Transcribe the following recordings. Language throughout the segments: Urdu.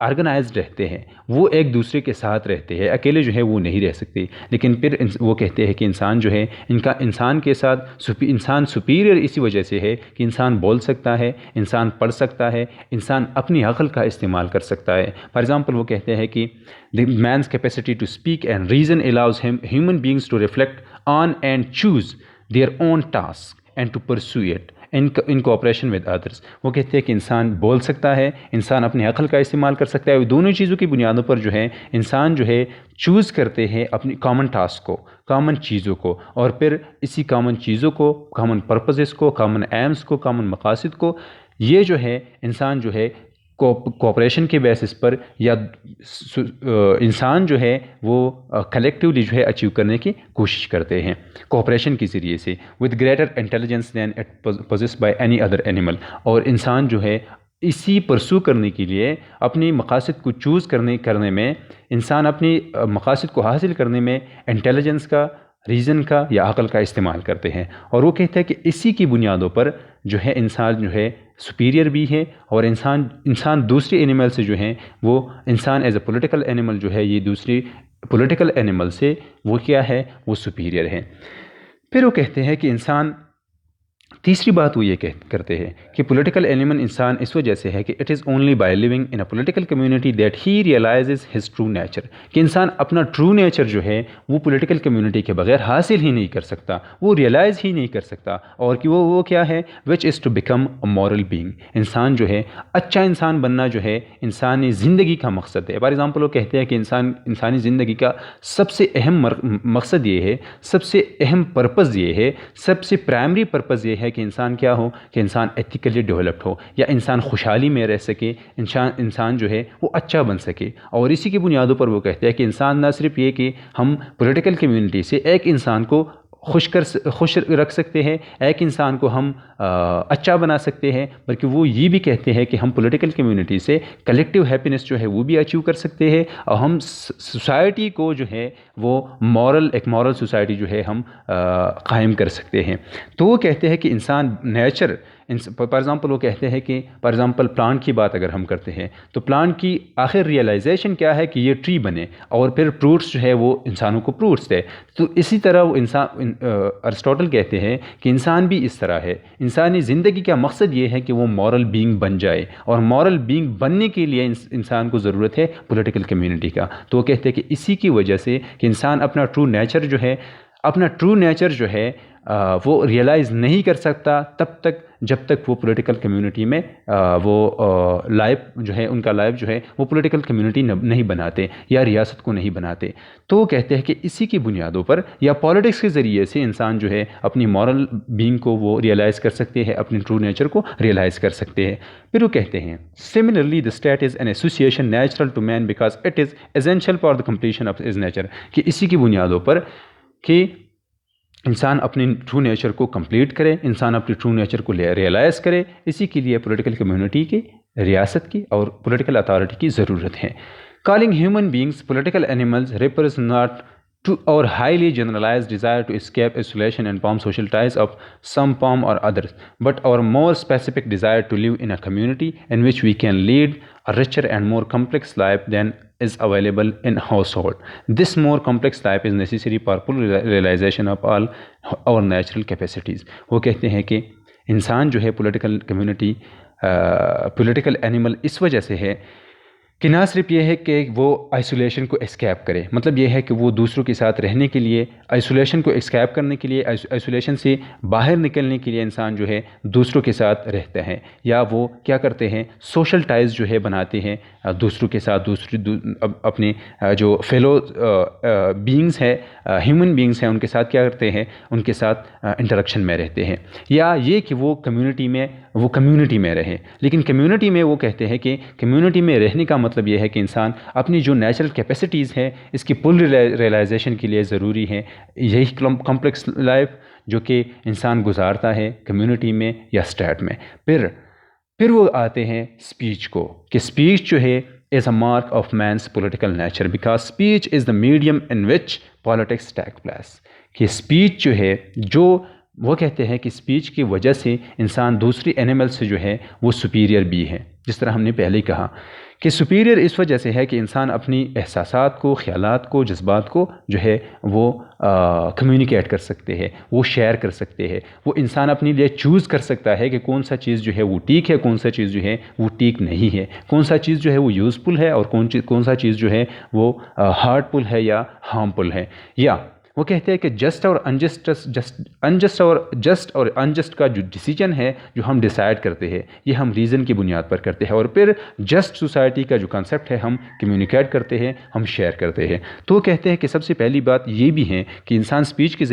آرگنائزڈ رہتے ہیں، وہ ایک دوسرے کے ساتھ رہتے ہیں، اکیلے جو ہے وہ نہیں رہ سکتے. لیکن پھر وہ کہتے ہیں کہ انسان جو ہے انسان کے ساتھ انسان سپیریئر اسی وجہ سے ہے کہ انسان بول سکتا ہے، انسان پڑھ سکتا ہے، انسان اپنی عقل کا استعمال کر سکتا ہے. فار ایگزامپل وہ کہتے ہیں کہ the man's capacity to speak and reason allows human beings to reflect on and choose their own task and to pursue it in cooperation with others. وہ کہتے ہیں کہ انسان بول سکتا ہے، انسان اپنی عقل کا استعمال کر سکتا ہے. دونوں چیزوں کی بنیادوں پر جو ہے انسان جو ہے چوز کرتے ہیں اپنی کامن ٹاسک کو، کامن چیزوں کو، اور پھر اسی کامن چیزوں کو، کامن پرپزز کو، کامن ایمز کو، کامن مقاصد کو، یہ جو ہے انسان جو ہے کوآپریشن کے بیسس پر یا انسان جو ہے وہ کلیکٹیولی جو ہے اچیو کرنے کی کوشش کرتے ہیں کوآپریشن کے ذریعے سے with greater intelligence than it possessed by any other animal. اور انسان جو ہے اسی پرسو کرنے کے لیے اپنی مقاصد کو چوز کرنے میں، انسان اپنی مقاصد کو حاصل کرنے میں انٹیلیجنس کا، ریزن کا یا عقل کا استعمال کرتے ہیں. اور وہ کہتے ہیں کہ اسی کی بنیادوں پر جو ہے انسان جو ہے سپیریئر بھی ہے، اور انسان دوسری اینیمل سے جو ہیں وہ انسان ایز اے پولیٹیکل اینیمل جو ہے یہ دوسری پولیٹیکل اینیمل سے وہ کیا ہے، وہ سپیریئر ہے. پھر وہ کہتے ہیں کہ انسان، تیسری بات وہ یہ کرتے ہیں کہ پولیٹیکل اینیمل انسان اس وجہ سے ہے کہ it is only by living in a political community that he realizes his true nature, کہ انسان اپنا ٹرو نیچر جو ہے وہ پولیٹیکل کمیونٹی کے بغیر حاصل ہی نہیں کر سکتا، وہ ریئلائز ہی نہیں کر سکتا. اور کہ وہ کیا ہے، which is to become a moral being. انسان جو ہے اچھا انسان بننا جو ہے انسانی زندگی کا مقصد ہے. فار ایگزامپل وہ کہتے ہیں کہ انسانی زندگی کا سب سے اہم مقصد یہ ہے، سب سے اہم پرپز یہ ہے، سب سے پرائمری پرپز یہ ہے کہ انسان کیا ہو، کہ انسان ایتھیکلی ڈیولپڈ ہو، یا انسان خوشحالی میں رہ سکے، انسان جو ہے وہ اچھا بن سکے. اور اسی کی بنیادوں پر وہ کہتے ہیں کہ انسان نہ صرف یہ کہ ہم پولیٹیکل کمیونٹی سے ایک انسان کو خوش رکھ سکتے ہیں، ایک انسان کو ہم اچھا بنا سکتے ہیں، بلکہ وہ یہ بھی کہتے ہیں کہ ہم پولیٹیکل کمیونٹی سے کلیکٹیو ہیپینس جو ہے وہ بھی اچیو کر سکتے ہیں، اور ہم سوسائٹی کو جو ہے وہ ایک مورل سوسائٹی جو ہے ہم قائم کر سکتے ہیں. تو وہ کہتے ہیں کہ انسان نیچر، فار ایگزامپل وہ کہتے ہیں کہ فار ایگزامپل پلانٹ کی بات اگر ہم کرتے ہیں تو پلانٹ کی آخر ریئلائزیشن کیا ہے کہ یہ ٹری بنے، اور پھر فروٹس جو ہے وہ انسانوں کو فروٹس دے. تو اسی طرح وہ ارسطوٹل کہتے ہیں کہ انسان بھی اس طرح ہے. انسانی زندگی کا مقصد یہ ہے کہ وہ مورل بینگ بن جائے، اور مورل بینگ بننے کے لیے انسان کو ضرورت ہے پولیٹیکل کمیونٹی کا. تو وہ کہتے ہیں کہ اسی کی وجہ سے کہ انسان اپنا ٹرو نیچر جو ہے وہ ریئلائز نہیں کر سکتا جب تک وہ پولیٹیکل کمیونٹی میں وہ لائف جو ہے، ان کا لائف جو ہے وہ پولیٹیکل کمیونٹی نہیں بناتے یا ریاست کو نہیں بناتے. تو وہ کہتے ہیں کہ اسی کی بنیادوں پر یا پالیٹکس کے ذریعے سے انسان جو ہے اپنی مورل بینگ کو وہ ریئلائز کر سکتے ہیں، اپنی ٹرو نیچر کو ریئلائز کر سکتے ہیں. پھر وہ کہتے ہیں similarly the state is an association natural to man because it is essential for the completion of his nature، کہ اسی کی بنیادوں پر کہ انسان اپنی ٹرو نیچر کو کمپلیٹ کرے، انسان اپنی ٹرو نیچر کو ریئلائز کرے. اسی کے لیے پولیٹیکل کمیونٹی کی، ریاست کی اور پولیٹیکل اتھارٹی کی ضرورت ہے. Calling human beings political animals refers not to our highly generalized desire to escape isolation and form social ties of some form or others, but our more specific desire to live in a community in which we can lead a richer and more complex life than is available in household. This more complex life is necessary for full realization of all our natural capacities. وہ کہتے ہیں کہ انسان جو ہے پولیٹیکل کمیونٹی، پولیٹیکل اینیمل اس وجہ سے ہے کہ نہ صرف یہ ہے کہ وہ آئسولیشن کو اسکیپ کرے، مطلب یہ ہے کہ وہ دوسروں کے ساتھ رہنے کے لیے، آئسولیشن کو اسکیپ کرنے کے لیے، آئسولیشن سے باہر نکلنے کے لیے انسان جو ہے دوسروں کے ساتھ رہتا ہے، یا وہ کیا کرتے ہیں، سوشل ٹائز جو ہے بناتے ہیں دوسروں کے ساتھ، اپنے جو فیلو بینگز ہے، ہیومن بینگز ہیں، ان کے ساتھ کیا کرتے ہیں، ان کے ساتھ انٹریکشن میں رہتے ہیں. یا یہ کہ وہ کمیونٹی میں رہے. لیکن کمیونٹی میں وہ کہتے ہیں کہ کمیونٹی میں رہنے کا مطلب یہ ہے کہ انسان اپنی جو نیچرل کیپیسٹیز ہیں اس کی فل ریئلائزیشن کے لیے ضروری ہے یہی کمپلیکس لائف جو کہ انسان گزارتا ہے کمیونٹی میں یا اسٹیٹ میں. پھر وہ آتے ہیں اسپیچ کو، کہ اسپیچ جو ہے is a mark of man's political nature because speech is the medium in which politics take place. کہ اسپیچ جو ہے، جو وہ کہتے ہیں کہ اسپیچ کی وجہ سے انسان دوسری اینیمل سے جو ہے وہ سپیریئر بھی ہے. جس طرح ہم نے پہلے کہا کہ سپیریئر اس وجہ سے ہے کہ انسان اپنی احساسات کو، خیالات کو، جذبات کو جو ہے وہ کمیونیکیٹ کر سکتے ہیں، وہ شیئر کر سکتے ہیں، وہ انسان اپنے لیے چوز کر سکتا ہے کہ کون سا چیز جو ہے وہ ٹھیک ہے، کون سا چیز جو ہے وہ ٹھیک نہیں ہے، کون سا چیز جو ہے وہ یوزفل ہے اور کون سا چیز جو ہے وہ ہارٹفل ہے یا ہارمفل ہے۔ یا وہ کہتے ہیں کہ جسٹ اور انجسٹ کا جو ڈیسیجن ہے جو ہم ڈیسائیڈ کرتے ہیں یہ ہم ریزن کی بنیاد پر کرتے ہیں، اور پھر جسٹ سوسائٹی کا جو کنسیپٹ ہے ہم کمیونیکیٹ کرتے ہیں، ہم شیئر کرتے ہیں۔ تو وہ کہتے ہیں کہ سب سے پہلی بات یہ بھی ہے کہ انسان اسپیچ کے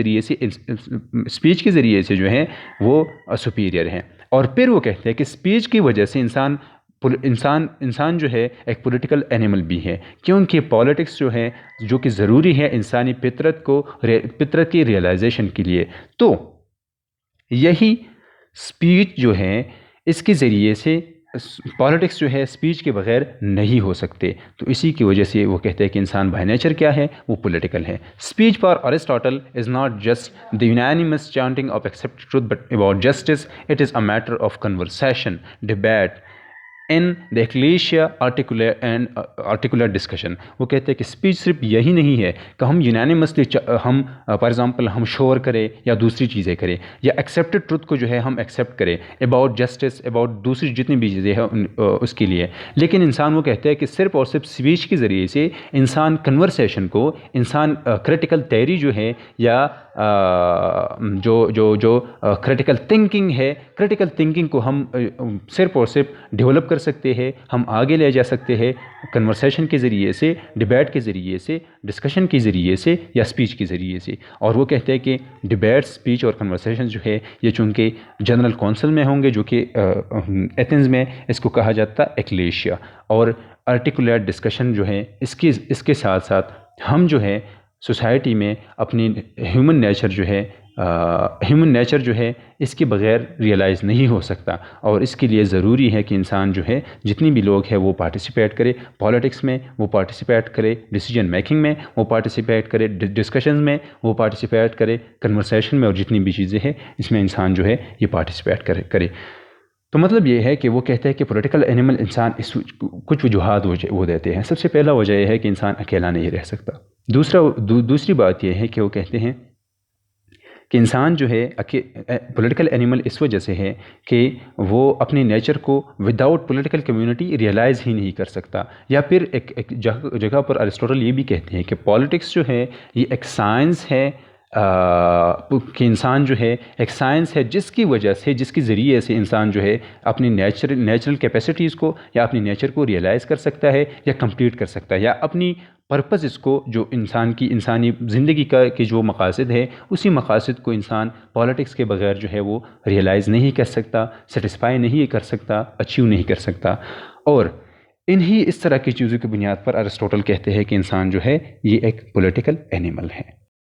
ذریعے سے جو ہے وہ سپیریئر ہیں، اور پھر وہ کہتے ہیں کہ اسپیچ کی وجہ سے انسان جو ہے ایک پولیٹیکل اینیمل بھی ہے، کیونکہ پالیٹکس جو ہے جو کہ ضروری ہے انسانی فطرت کی ریئلائزیشن کے لیے۔ تو یہی اسپیچ جو ہے اس کے ذریعے سے پالیٹکس جو ہے اسپیچ کے بغیر نہیں ہو سکتے، تو اسی کی وجہ سے وہ کہتے ہیں کہ انسان بائی نیچر کیا ہے، وہ پولیٹیکل ہے۔ Speech for Aristotle is not just the unanimous chanting of accept truth but about justice, it is a matter of conversation, debate in the ecclesia articular discussion. وہ کہتے ہیں کہ اسپیچ صرف یہی نہیں ہے کہ ہم یونانیمسلی فار ایگزامپل ہم شور کریں یا دوسری چیزیں کریں، یا ایکسیپٹڈ ٹروتھ کو جو ہے ہم ایکسیپٹ کریں اباؤٹ جسٹس، اباؤٹ دوسری جتنی بھی چیزیں ہیں اس کے لیے، لیکن انسان وہ کہتے ہیں کہ صرف اور صرف اسپیچ کے ذریعے سے انسان کنورسیشن کو، انسان کریٹیکل تھیوری جو ہے یا جو کریٹیکل تھنکنگ ہے، کریٹیکل تھنکنگ کو ہم صرف اور صرف ڈیولپ کر سکتے ہیں، ہم آگے لے جا سکتے ہیں کنورسیشن کے ذریعے سے، ڈیبیٹ کے ذریعے سے، ڈسکشن کے ذریعے سے یا اسپیچ کے ذریعے سے۔ اور وہ کہتے ہیں کہ ڈیبیٹ، اسپیچ اور کنورسیشن جو ہے یہ چونکہ جنرل کونسل میں ہوں گے، جو کہ ایتھنز میں اس کو کہا جاتا ہے ایکلیشیا، اور آرٹیکولیٹ ڈسکشن جو ہے اس کے ساتھ ساتھ ہم جو ہے سوسائٹی میں اپنی ہیومن نیچر جو ہے اس کے بغیر ریئلائز نہیں ہو سکتا، اور اس کے لیے ضروری ہے کہ انسان جو ہے جتنی بھی لوگ ہیں وہ پارٹیسپیٹ کرے، پالیٹکس میں وہ پارٹیسپیٹ کرے، ڈیسیجن میکنگ میں وہ پارٹیسپیٹ کرے، ڈسکشنز میں وہ پارٹیسپیٹ کرے، کنورسیشن میں، اور جتنی بھی چیزیں ہیں اس میں انسان جو ہے یہ پارٹیسپیٹ کرے۔ تو مطلب یہ ہے کہ وہ کہتے ہیں کہ پولیٹیکل اینیمل انسان کچھ وجوہات وہ دیتے ہیں۔ سب سے پہلا وجہ یہ ہے کہ انسان اکیلا نہیں رہ سکتا۔ دوسری بات یہ ہے کہ وہ کہتے ہیں کہ انسان جو ہے پولیٹیکل اینیمل اس وجہ سے ہے کہ وہ اپنے نیچر کو وداؤٹ پولیٹیکل کمیونٹی ریئلائز ہی نہیں کر سکتا۔ یا پھر ایک جگہ پر ارسطوٹل یہ بھی کہتے ہیں کہ پالیٹکس جو ہے یہ ایک سائنس ہے، کہ انسان جو ہے ایک سائنس ہے جس کے ذریعے سے انسان جو ہے اپنی نیچرل کیپیسٹیز کو یا اپنی نیچر کو ریئلائز کر سکتا ہے یا کمپلیٹ کر سکتا ہے، یا اپنی پرپز اس کو جو انسانی زندگی کے جو مقاصد ہے اسی مقاصد کو انسان پالیٹکس کے بغیر جو ہے وہ ریئلائز نہیں کر سکتا، سیٹسفائی نہیں کر سکتا، اچیو نہیں کر سکتا۔ اور انہی اس طرح کی چیزوں کی بنیاد پر ارسطوٹل کہتے ہیں کہ انسان جو ہے یہ ایک پولیٹیکل اینیمل ہے۔